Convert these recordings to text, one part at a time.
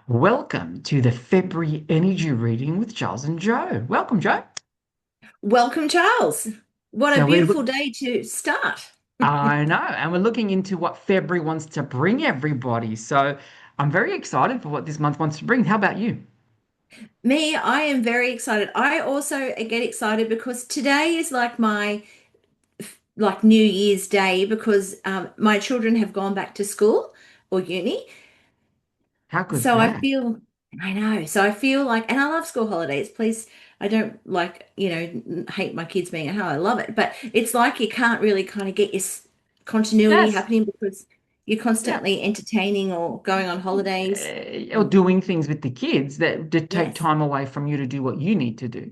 Welcome to the February energy reading with Charles and Joe. Welcome, Joe. Welcome, Charles. What a So we beautiful look, day to start. I know, and we're looking into what February wants to bring everybody. So I'm very excited for what this month wants to bring. How about you? Me, I am very excited. I also get excited because today is like my New Year's Day because my children have gone back to school or uni. How good's So I that? feel, I know. So I feel like, and I love school holidays. Please, I don't like, hate my kids being at home. I love it, but it's like you can't really kind of get your continuity Yes. happening because you're Yeah. constantly entertaining or going on holidays. Or doing things with the kids that take Yes. time away from you to do what you need to do.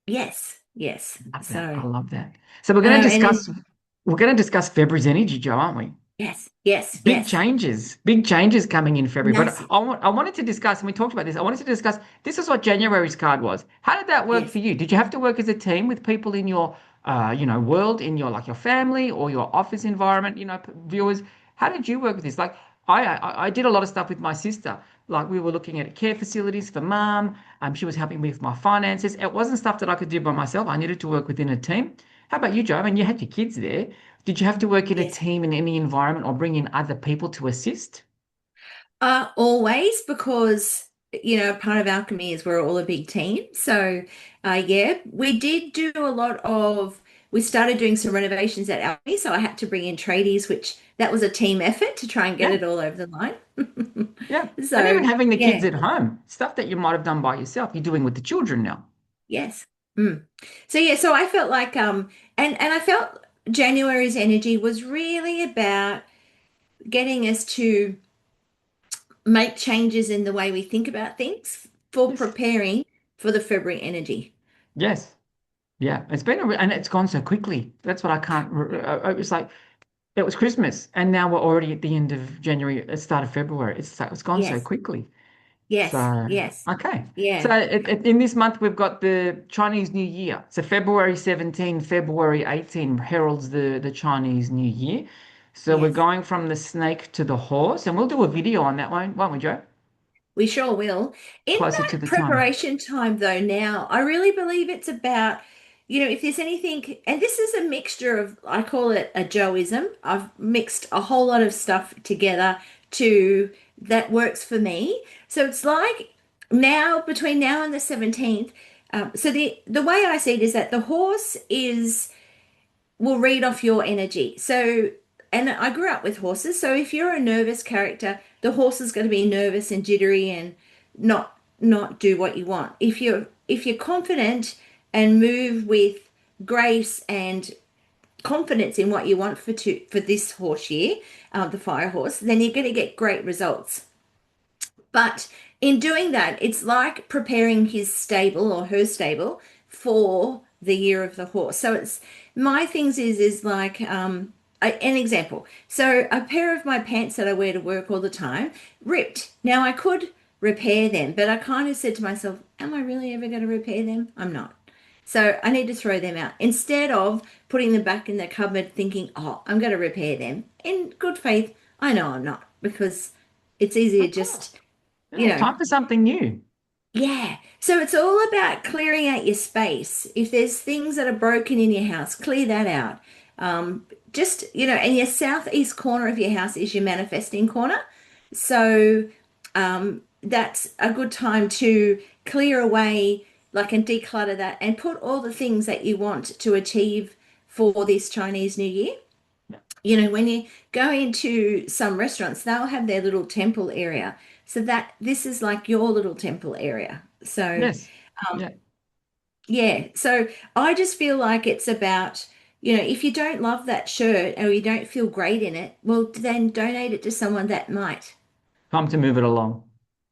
Yes, yes. Love that. I So love that. So I know, and then we're going to discuss February's energy, Joe, aren't we? yes, yes, yes, Big changes coming in February. But massive. I wanted to discuss, and we talked about this. I wanted to discuss. This is what January's card was. How did that work for Yes. you? Did you have to work as a team with people in your, world, in your like your family or your office environment? Viewers. How did you work with this? Like, I did a lot of stuff with my sister. Like, we were looking at care facilities for mum. She was helping me with my finances. It wasn't stuff that I could do by myself. I needed to work within a team. How about you, Joe? I mean, you had your kids there. Did you have to work in a Yes. team in any environment or bring in other people to assist? Always because part of alchemy is we're all a big team. So yeah, we did do a lot of we started doing some renovations at Alchemy, so I had to bring in tradies, which that was a team effort to try and get Yeah, it all over the line. yeah. And even So having the kids yeah, at home, stuff that you might have done by yourself, you're doing with the children now. yes. Mm. So yeah, so I felt like and I felt January's energy was really about getting us to make changes in the way we think about things for Yes. preparing for the February energy. Yes. Yeah. And it's gone so quickly. That's what I can't. It was like it was Christmas, and now we're already at the end of January, start of February. It's gone so Yes, quickly. yes, So, yes. okay. So Yeah, in this month, we've got the Chinese New Year. So February 17, February 18 heralds the Chinese New Year. So we're yes. going from the snake to the horse, and we'll do a video on that one, won't we, Joe? We sure will. In Closer to that the time. preparation time, though, now, I really believe it's about, if there's anything, and this is a mixture of, I call it a Joeism. I've mixed a whole lot of stuff together to that works for me. So it's like now, between now and the 17th, so the way I see it is that the horse is will read off your energy. So, and I grew up with horses. So if you're a nervous character, the horse is going to be nervous and jittery and not do what you want. If you're confident and move with grace and confidence in what you want for this horse year, the fire horse, then you're going to get great results. But in doing that, it's like preparing his stable or her stable for the year of the horse. So it's my things is like an example. So a pair of my pants that I wear to work all the time ripped. Now I could repair them, but I kind of said to myself, am I really ever going to repair them? I'm not. So I need to throw them out instead of putting them back in the cupboard thinking, oh, I'm going to repair them. In good faith, I know I'm not because it's easier Of course. just Yeah, you it's know, time for something new. yeah. So it's all about clearing out your space. If there's things that are broken in your house, clear that out. Just, and your southeast corner of your house is your manifesting corner. So that's a good time to clear away, like, and declutter that and put all the things that you want to achieve for this Chinese New Year. Yeah. When you go into some restaurants, they'll have their little temple area. So that this is like your little temple area. So, Yes. Yeah. yeah. So I just feel like it's about, if you don't love that shirt or you don't feel great in it, well, then donate it to someone that might. Time to move it along.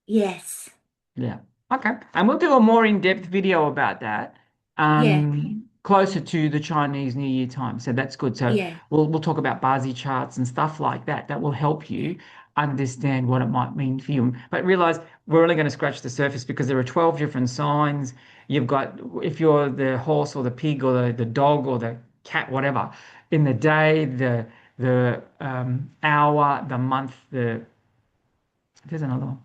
Yes. Yeah. Okay. And we'll do a more in-depth video about that Yeah. closer to the Chinese New Year time. So that's good. So Yeah. we'll talk about Bazi charts and stuff like that. That will help you understand what it might mean for you. But realize we're only going to scratch the surface because there are 12 different signs. You've got, if you're the horse or the pig or the dog or the cat, whatever, in the day, the hour, the month, there's another one.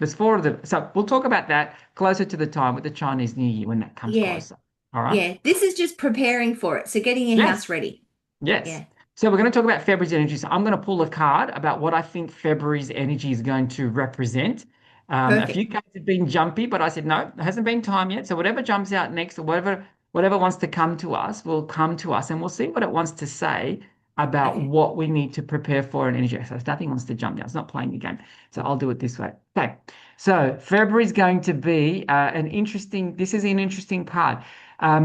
There's four of them. So we'll talk about that closer to the time with the Chinese New Year when that comes Yeah. closer. All right. Yeah. This is just preparing for it. So getting your Yes. house ready. Yes. Yeah. So we're going to talk about February's energy. So I'm going to pull a card about what I think February's energy is going to represent. A few Perfect. cards have been jumpy, but I said no, it hasn't been time yet. So whatever jumps out next, or whatever wants to come to us, will come to us, and we'll see what it wants to say about Okay. what we need to prepare for in energy. So if nothing wants to jump down. It's not playing the game. So I'll do it this way. Okay. So February is going to be an interesting. This is an interesting card.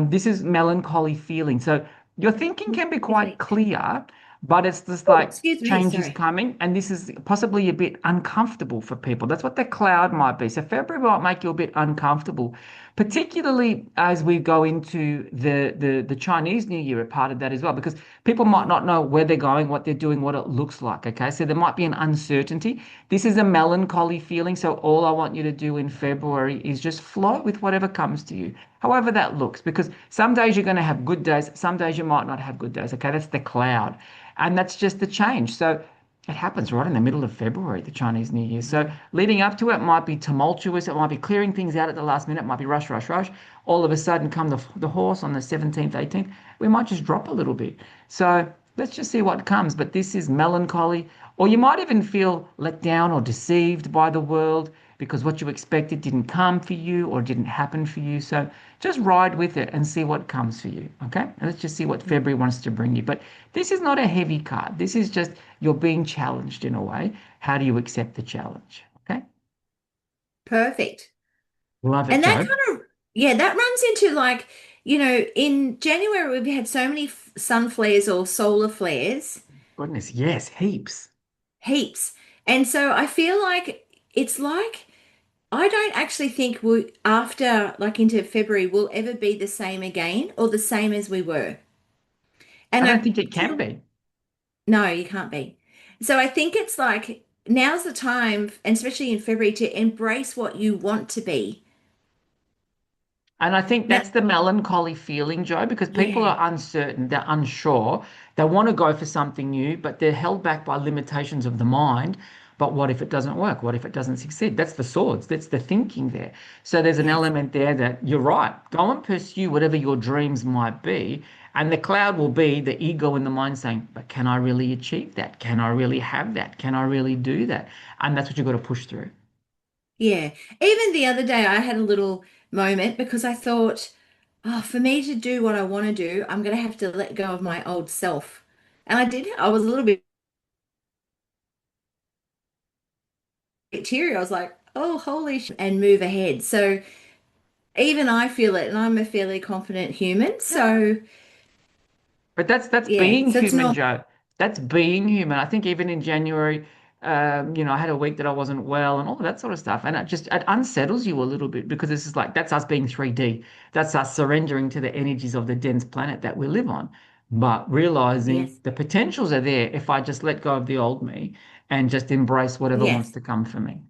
This is melancholy feeling. So your thinking can be quite Definitely. clear, but it's just Oh, like excuse me. change is Sorry. coming, and this is possibly a bit uncomfortable for people. That's what the cloud might be. So February might make you a bit uncomfortable, particularly as we go into the Chinese New Year, a part of that as well, because people might not know where they're going, what they're doing, what it looks like. Okay, so there might be an uncertainty. This is a melancholy feeling. So all I want you to do in February is just flow with whatever comes to you, however that looks, because some days you're going to have good days, some days you might not have good days. Okay, that's the cloud. And that's just the change. So it happens right in the middle of February, the Chinese New Year. So leading up to it might be tumultuous. It might be clearing things out at the last minute. It might be rush, rush, rush. All of a sudden, come the horse on the 17th, 18th. We might just drop a little bit. So let's just see what comes. But this is melancholy, or you might even feel let down or deceived by the world because what you expected didn't come for you or didn't happen for you. So just ride with it and see what comes for you. Okay. And let's just see what February wants to bring you. But this is not a heavy card. This is just you're being challenged in a way. How do you accept the challenge? Okay. Perfect. Love it, And that Joe. kind of, yeah, that runs into like, in January we've had so many sun flares or solar flares, Goodness. Yes. Heaps. heaps. And so I feel like it's like I don't actually think we after like into February will ever be the same again or the same as we were. I And don't I think it can be. no, you can't be. So I think it's like now's the time, and especially in February, to embrace what you want to be. And I think Now, that's the melancholy feeling, Joe, because people yeah, are uncertain, they're unsure, they want to go for something new, but they're held back by limitations of the mind. But what if it doesn't work? What if it doesn't succeed? That's the swords, that's the thinking there. So there's an yes, element there that you're right. Go and pursue whatever your dreams might be. And the cloud will be the ego in the mind saying, but can I really achieve that? Can I really have that? Can I really do that? And that's what you've got to push through. yeah. Even the other day, I had a little moment because I thought, oh, for me to do what I want to do, I'm going to have to let go of my old self. And I did. I was a little bit teary. I was like, oh, holy sh and move ahead. So even I feel it, and I'm a fairly confident human. So But that's yeah, being so it's human, not, Joe. That's being human. I think even in January, I had a week that I wasn't well and all of that sort of stuff, and it unsettles you a little bit because it's just like that's us being 3D. That's us surrendering to the energies of the dense planet that we live on. But realizing yes, the potentials are there if I just let go of the old me and just embrace whatever wants yes. to come for me.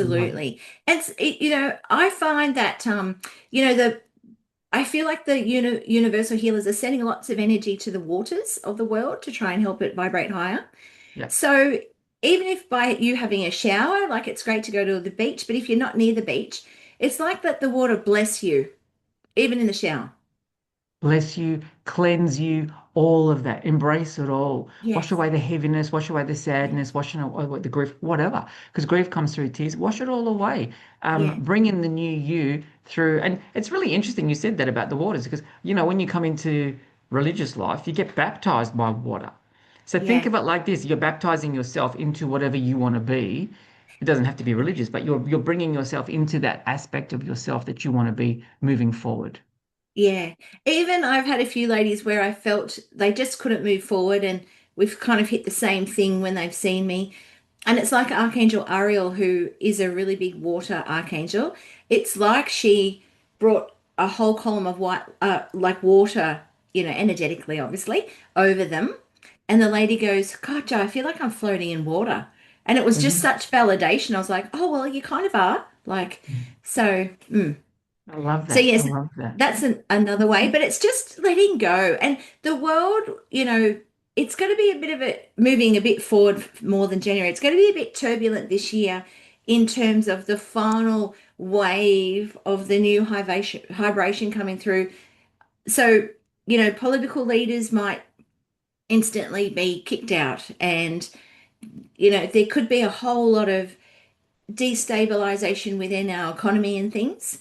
Love it. Absolutely. And I find that the I feel like the universal healers are sending lots of energy to the waters of the world to try and help it vibrate higher. Yeah. So even if by you having a shower, like it's great to go to the beach, but if you're not near the beach, it's like that the water bless you, even in the shower. Bless you, cleanse you, all of that. Embrace it all. Wash Yes, away the heaviness, wash away the yes, sadness, wash away the grief, whatever. Because grief comes through tears. Wash it all away. yeah, Bring in the new you through. And it's really interesting you said that about the waters because, when you come into religious life, you get baptized by water. So think yeah, of it like this: you're baptizing yourself into whatever you want to be. It doesn't have to be religious, but you're bringing yourself into that aspect of yourself that you want to be moving forward. yeah. Even I've had a few ladies where I felt they just couldn't move forward, and we've kind of hit the same thing when they've seen me. And it's like Archangel Ariel, who is a really big water archangel. It's like she brought a whole column of white, like water, energetically, obviously, over them. And the lady goes, God, Joe, I feel like I'm floating in water. And it was just Mhm. such validation. I was like, oh, well, you kind of are. Like, so, I love so that. I yes, love that. that's another way, but it's just letting go. And the world, it's going to be a bit of a moving a bit forward more than January. It's going to be a bit turbulent this year in terms of the final wave of the new hibernation coming through. So, political leaders might instantly be kicked out, and, there could be a whole lot of destabilization within our economy and things.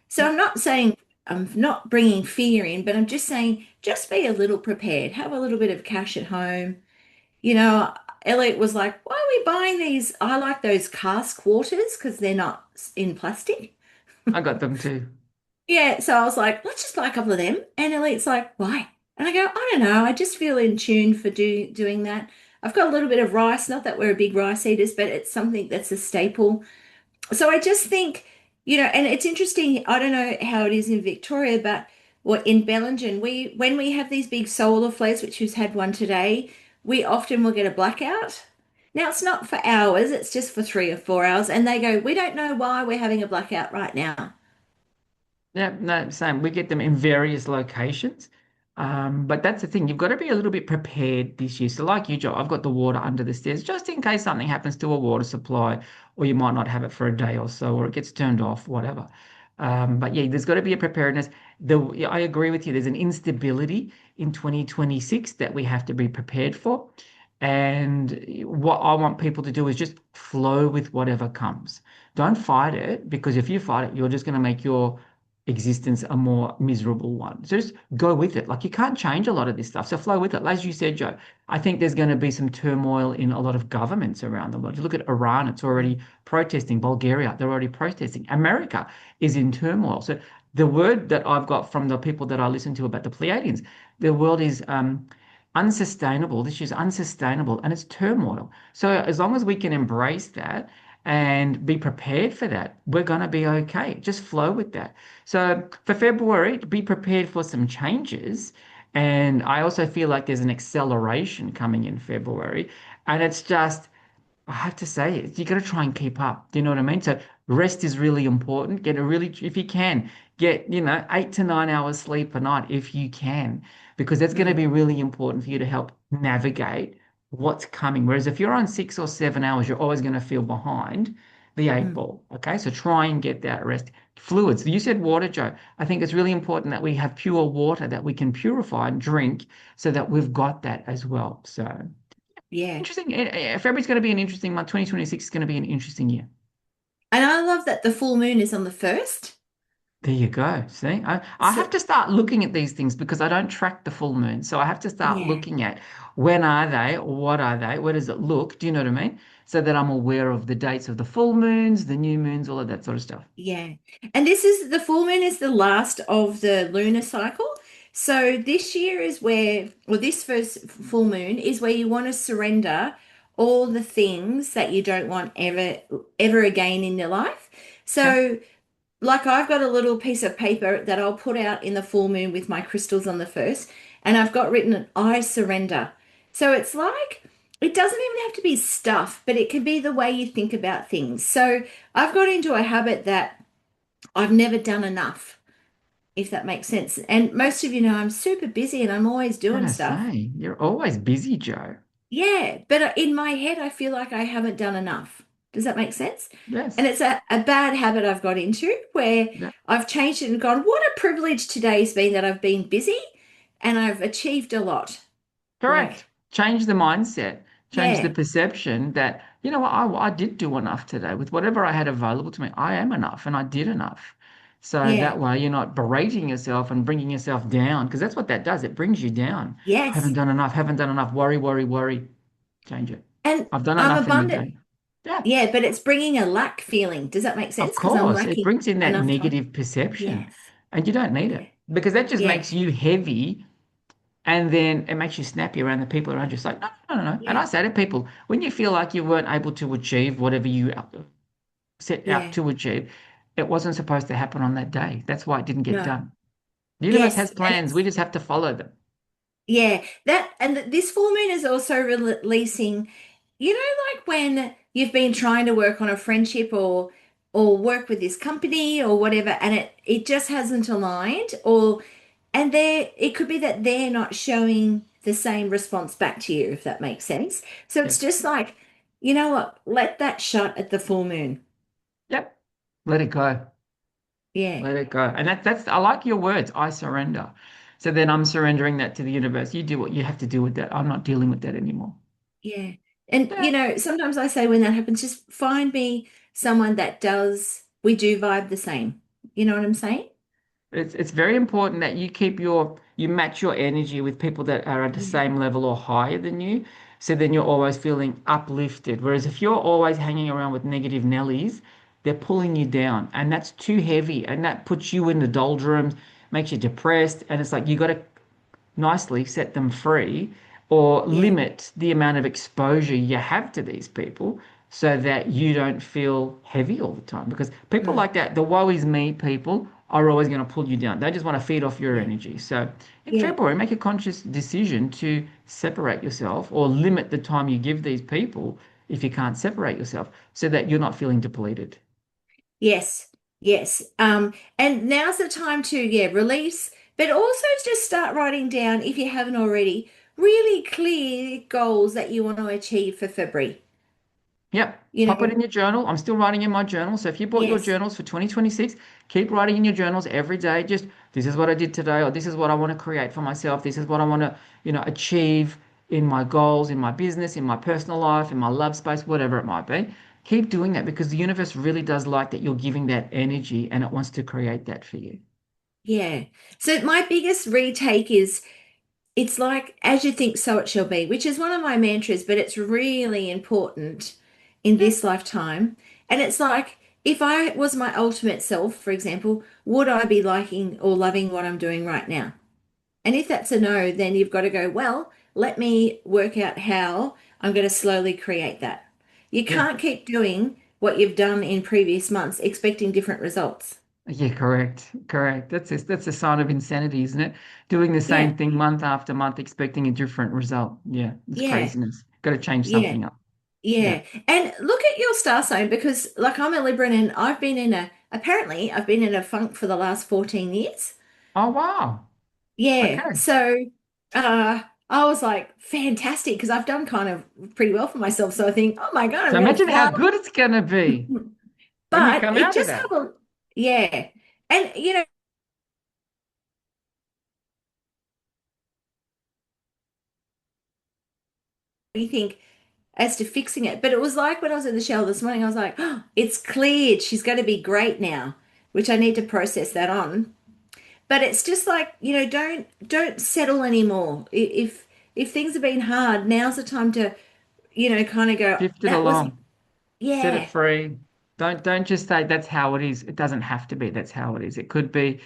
So I'm not saying I'm not bringing fear in, but I'm just saying just be a little prepared. Have a little bit of cash at home. You know, Elliot was like, "Why are we buying these? I like those cast quarters because they're not in plastic." I got them too. Yeah, so I was like, "Let's just buy a couple of them." And Elliot's like, "Why?" And I go, "I don't know. I just feel in tune for doing that. I've got a little bit of rice. Not that we're a big rice eaters, but it's something that's a staple. So I just think, and it's interesting. I don't know how it is in Victoria, but what in Bellingen, when we have these big solar flares, which we've had one today, we often will get a blackout. Now it's not for hours, it's just for 3 or 4 hours. And they go, we don't know why we're having a blackout right now. Yeah, no, same. We get them in various locations. But that's the thing, you've got to be a little bit prepared this year. So, like you, Joe, I've got the water under the stairs just in case something happens to a water supply, or you might not have it for a day or so, or it gets turned off, whatever. But yeah, there's got to be a preparedness. Yeah, I agree with you. There's an instability in 2026 that we have to be prepared for. And what I want people to do is just flow with whatever comes. Don't fight it, because if you fight it, you're just going to make your existence a more miserable one. So just go with it. Like, you can't change a lot of this stuff. So flow with it. As you said, Joe, I think there's going to be some turmoil in a lot of governments around the world. You look at Iran, it's already protesting. Bulgaria, they're already protesting. America is in turmoil. So the word that I've got from the people that I listen to about the Pleiadians, the world is unsustainable. This is unsustainable and it's turmoil. So as long as we can embrace that and be prepared for that, we're going to be okay. Just flow with that. So for February, be prepared for some changes. And I also feel like there's an acceleration coming in February. And it's just, I have to say it, you got to try and keep up. Do you know what I mean? So rest is really important. Get a really, if you can, get, 8 to 9 hours sleep a night if you can, because that's going to Mm, be really important for you to help navigate what's coming. Whereas if you're on 6 or 7 hours, you're always going to feel behind the eight mm. ball. Okay. So try and get that rest. Fluids. You said water, Joe. I think it's really important that we have pure water that we can purify and drink so that we've got that as well. So. Yeah. Interesting. February's going to be an interesting month. 2026 is going to be an interesting year. And I love that the full moon is on the first. There you go. See, I So, have to start looking at these things because I don't track the full moon. So I have to start yeah. looking at when are they, what are they, where does it look? Do you know what I mean? So that I'm aware of the dates of the full moons, the new moons, all of that sort of stuff. Yeah. And this is the full moon is the last of the lunar cycle. So this year is where, or this first full moon is where you want to surrender all the things that you don't want ever again in your life. Okay. So like I've got a little piece of paper that I'll put out in the full moon with my crystals on the first, and I've got written, I surrender. So it's like, it doesn't even have to be stuff, but it can be the way you think about things. So I've got into a habit that I've never done enough, if that makes sense. And most of you know I'm super busy and I'm always I'm doing gonna stuff. say you're always busy, Joe. Yeah, but in my head, I feel like I haven't done enough. Does that make sense? Yes. And it's a bad habit I've got into where Yeah. I've changed it and gone, what a privilege today's been that I've been busy and I've achieved a lot. Correct. Like, Change the mindset, change the yeah, perception that, you know what, I did do enough today. With whatever I had available to me, I am enough and I did enough. So yeah, that way you're not berating yourself and bringing yourself down, because that's what that does. It brings you down. Haven't yes. done enough, haven't done enough. Worry, worry, worry. Change it. And I've done I'm enough in the abundant. day. Yeah, Yeah, but it's bringing a lack feeling. Does that make of sense? Because I'm course. It lacking brings in that enough time. negative perception Yes. and you don't need Yeah. it, because that just Yeah. makes you heavy, and then it makes you snappy around the people around you. It's like, no, no, no, no. And Yeah. I say to people, when you feel like you weren't able to achieve whatever you set out Yeah. to achieve, it wasn't supposed to happen on that day. That's why it didn't get No. done. The universe Yes. has plans. We just have to follow them. Yeah, that and this full moon is also releasing, like when you've been trying to work on a friendship or work with this company or whatever, and it just hasn't aligned, and it could be that they're not showing the same response back to you, if that makes sense. So it's Yes. just like, you know what, let that shut at the full moon. Let it go. Yeah. Let it go. And that's I like your words. I surrender. So then I'm surrendering that to the universe. You do what you have to do with that. I'm not dealing with that anymore. Yeah. And Yeah. sometimes I say when that happens, just find me someone that we do vibe the same. You know what I'm saying? It's very important that you match your energy with people that are at the Yeah. same level or higher than you. So then you're always feeling uplifted. Whereas if you're always hanging around with negative Nellies, they're pulling you down, and that's too heavy, and that puts you in the doldrums, makes you depressed, and it's like you got to nicely set them free or Yeah. limit the amount of exposure you have to these people so that you don't feel heavy all the time. Because people Mm. like that, the woe is me people, are always going to pull you down. They just want to feed off your Yeah. energy. So in Yeah. February, make a conscious decision to separate yourself or limit the time you give these people if you can't separate yourself so that you're not feeling depleted. Yes. Yes. And now's the time to, release, but also just start writing down, if you haven't already, really clear goals that you want to achieve for February. Yep. You Pop it know, in your journal. I'm still writing in my journal. So if you bought your yes. journals for 2026, keep writing in your journals every day. Just this is what I did today, or this is what I want to create for myself. This is what I want to, achieve in my goals, in my business, in my personal life, in my love space, whatever it might be. Keep doing that because the universe really does like that you're giving that energy and it wants to create that for you. Yeah. So my biggest retake is it's like, as you think, so it shall be, which is one of my mantras, but it's really important in Yeah. this lifetime. And it's like, if I was my ultimate self, for example, would I be liking or loving what I'm doing right now? And if that's a no, then you've got to go, well, let me work out how I'm going to slowly create that. You Yeah. can't keep doing what you've done in previous months expecting different results. Yeah, correct. Correct. That's a sign of insanity, isn't it? Doing the Yeah, same thing month after month, expecting a different result. Yeah, it's yeah, craziness. Got to change yeah. something up. Yeah. Yeah. And look at your star sign because like I'm a Libra and apparently I've been in a funk for the last 14 years. Oh, wow. Yeah. Okay. So I was like fantastic because I've done kind of pretty well for myself. So I think, oh my God, So I'm gonna imagine how fly. good it's going to be when you But come it out of just that. yeah. And you think as to fixing it. But it was like when I was in the shower this morning, I was like, oh, it's cleared. She's going to be great now, which I need to process that on. But it's just like, don't settle anymore. If things have been hard, now's the time to, kind of go, Shift it that was along. Set it yeah, free. Don't just say that's how it is. It doesn't have to be. That's how it is. It could be,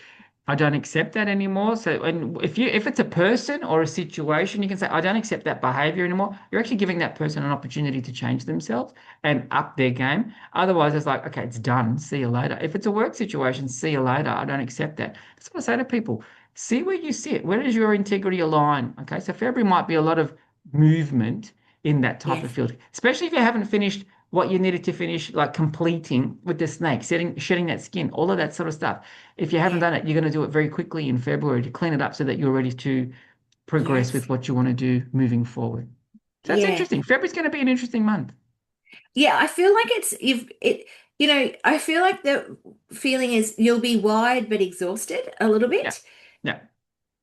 I don't accept that anymore. So, and if it's a person or a situation, you can say I don't accept that behavior anymore. You're actually giving that person an opportunity to change themselves and up their game. Otherwise, it's like, okay, it's done. See you later. If it's a work situation, see you later. I don't accept that. That's what I say to people. See where you sit. Where does your integrity align? Okay, so February might be a lot of movement in that type of yes, field, especially if you haven't finished what you needed to finish, like completing with the snake, shedding that skin, all of that sort of stuff. If you haven't yeah, done it, you're going to do it very quickly in February to clean it up so that you're ready to progress yes, with what you want to do moving forward. So that's yeah. interesting. February's going to be an interesting month. Yeah, I feel like I feel like the feeling is you'll be wide but exhausted a little Yeah. bit. Yeah.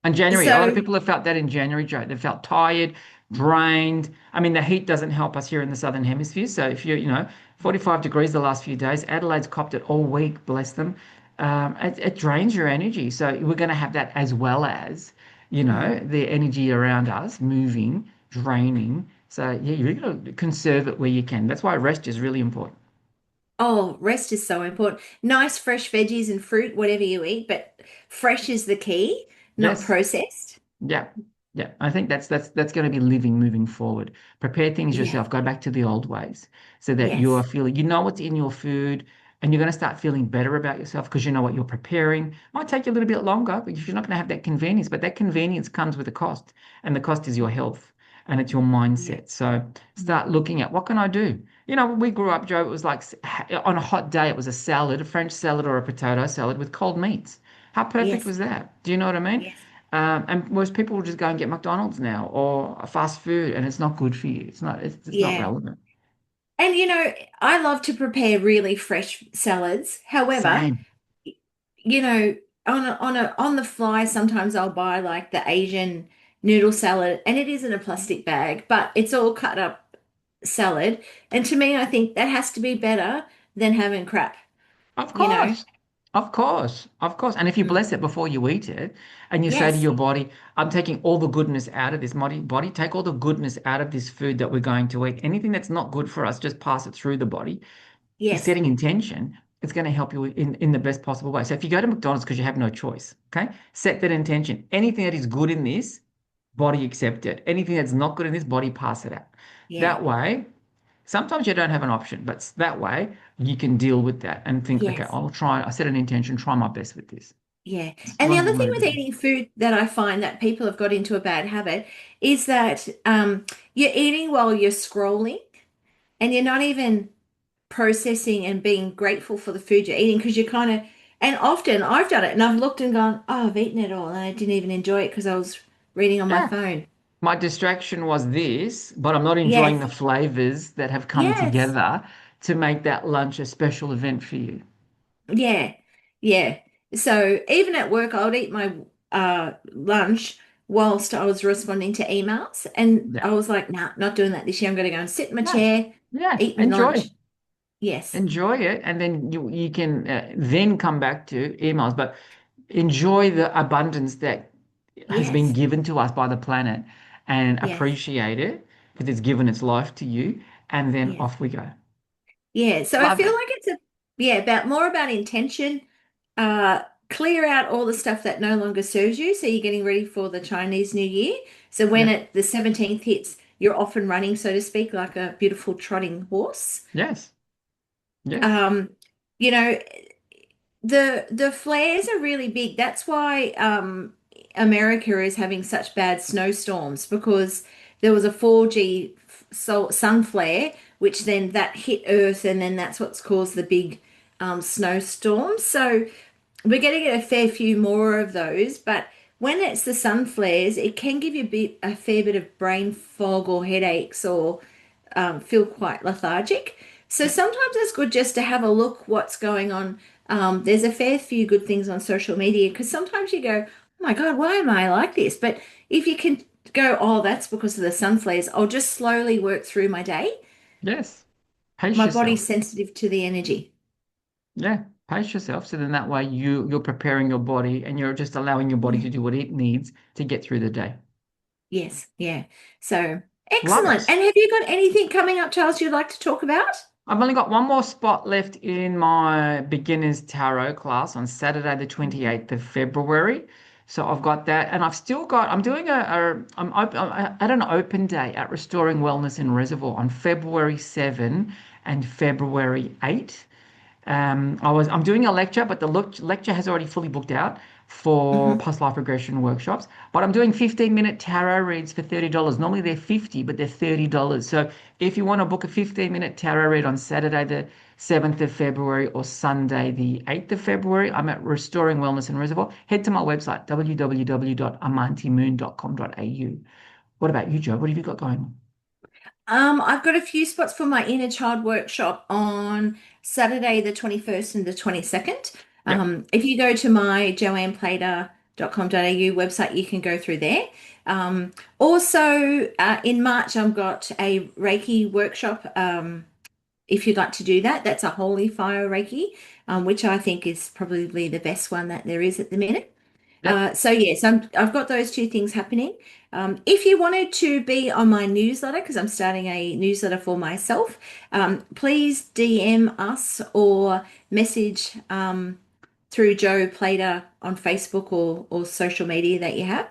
And January, a lot of So, people have felt that in January, Joe. They've felt tired, drained. I mean, the heat doesn't help us here in the Southern Hemisphere. So if you're, 45 degrees the last few days, Adelaide's copped it all week, bless them. It drains your energy. So we're going to have that as well as, mm. the energy around us moving, draining. So yeah, you've got to conserve it where you can. That's why rest is really important. Oh, rest is so important. Nice fresh veggies and fruit, whatever you eat, but fresh is the key, not Yes. processed. Yeah, yeah. I think that's going to be living moving forward. Prepare things Yeah. yourself. Go back to the old ways so that you are Yes. feeling, you know what's in your food, and you're going to start feeling better about yourself because you know what you're preparing. Might take you a little bit longer because you're not going to have that convenience, but that convenience comes with a cost, and the cost is your health and it's your Yeah. mindset. So Mm. start looking at what can I do? When we grew up, Joe, it was like on a hot day, it was a salad, a French salad or a potato salad with cold meats. How perfect Yes. was that? Do you know what I mean? Yes. And most people will just go and get McDonald's now or fast food, and it's not good for you. It's not. It's not Yeah. relevant. And I love to prepare really fresh salads. However, Same. you know, on the fly, sometimes I'll buy like the Asian noodle salad, and it is in a plastic bag, but it's all cut up salad. And to me, I think that has to be better than having crap, Of you know? course. Of course. Of course. And if you Mm. bless it before you eat it and you say to Yes, your body, I'm taking all the goodness out of this body, take all the goodness out of this food that we're going to eat. Anything that's not good for us, just pass it through the body. You're yes, setting intention. It's going to help you in the best possible way. So if you go to McDonald's because you have no choice, okay, set that intention. Anything that is good in this, body accept it. Anything that's not good in this, body pass it out. yeah, That way, sometimes you don't have an option, but that way you can deal with that and think, okay, yes. I'll try, I set an intention, try my best with this. Yeah. It's And the one other thing way to with do it. eating food that I find that people have got into a bad habit is that you're eating while you're scrolling and you're not even processing and being grateful for the food you're eating because you kind of, and often I've done it and I've looked and gone, oh, I've eaten it all and I didn't even enjoy it because I was reading on my Yeah. phone. My distraction was this, but I'm not enjoying Yes. the flavors that have come Yes. together to make that lunch a special event for you. Yeah. Yeah. So even at work, I would eat my lunch whilst I was responding to emails. And Yeah. I was like, nah, not doing that this year. I'm going to go and sit in my Yeah. chair, Yeah. eat my Enjoy. lunch. Yes. Enjoy it, and then you can then come back to emails, but enjoy the abundance that has been Yes. given to us by the planet and Yes. appreciate it because it's given its life to you, and then Yes. off we go. Yeah. So I Love feel it. like it's about more about intention. Uh, Clear out all the stuff that no longer serves you. So you're getting ready for the Chinese New Year. So when Yeah. the 17th hits, you're off and running, so to speak, like a beautiful trotting horse. Yes. Yes. Um, you know, the flares are really big. That's why America is having such bad snowstorms because there was a 4G sun flare, which then that hit Earth, and then that's what's caused the big snowstorms. So we're going to get a fair few more of those, but when it's the sun flares, it can give you a fair bit of brain fog or headaches or feel quite lethargic. So Yeah. sometimes it's good just to have a look what's going on. There's a fair few good things on social media because sometimes you go, oh my God, why am I like this? But if you can go, oh, that's because of the sun flares, I'll just slowly work through my day. Yes. Pace My yourself. body's sensitive to the energy. Yeah. Pace yourself. So then that way you're preparing your body and you're just allowing your body Yeah. to do what it needs to get through the day. Yes, yeah. So Love excellent. it. And have you got anything coming up, Charles, you'd like to talk about? I've only got one more spot left in my beginners tarot class on Saturday, the Mhm. 28th of February. So I've got that, and I've still got. I'm doing I'm at an open day at Restoring Wellness in Reservoir on February 7 and February 8. I'm doing a lecture, but the lecture has already fully booked out for Mhm. past life regression workshops. But I'm doing 15-minute tarot reads for $30. Normally they're 50, but they're $30. So if you want to book a 15-minute tarot read on Saturday the 7th of February or Sunday the 8th of February, I'm at Restoring Wellness in Reservoir. Head to my website, www.amantimoon.com.au. What about you, Joe? What have you got going on? I've got a few spots for my inner child workshop on Saturday, the 21st and the 22nd. Yep. If you go to my joanneplater.com.au website, you can go through there. Also, in March, I've got a Reiki workshop. If you'd like to do that, that's a Holy Fire Reiki, which I think is probably the best one that there is at the minute. Yep. So yes, I've got those two things happening. If you wanted to be on my newsletter, because I'm starting a newsletter for myself, please DM us or message through Joe Plater on Facebook or social media that you have,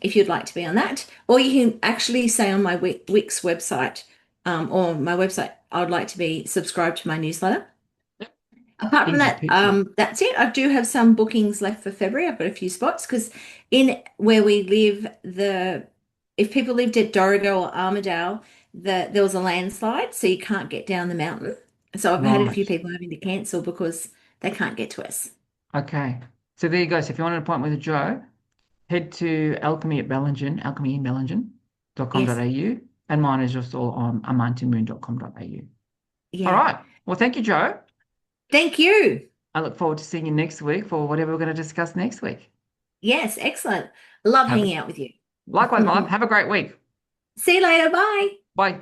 if you'd like to be on that. Or you can actually say on my Wix website or my website, I would like to be subscribed to my newsletter. Yep. Apart from Easy that, peasy. that's it. I do have some bookings left for February. I've got a few spots because in where we live, the if people lived at Dorrigo or Armidale, there was a landslide, so you can't get down the mountain. So I've had a few Right. people having to cancel because they can't get to us. Okay. So there you go. So if you want an appointment with Joe, head to alchemy at Bellingen, alchemy in Yes. Bellingen.com.au, and mine is just all on amantimoon.com.au. All Yeah. right. Well, thank you, Joe. Thank you. I look forward to seeing you next week for whatever we're going to discuss next week. Yes, excellent. Love Have a, hanging out with you. likewise, my love. Have a great week. See you later. Bye. Bye.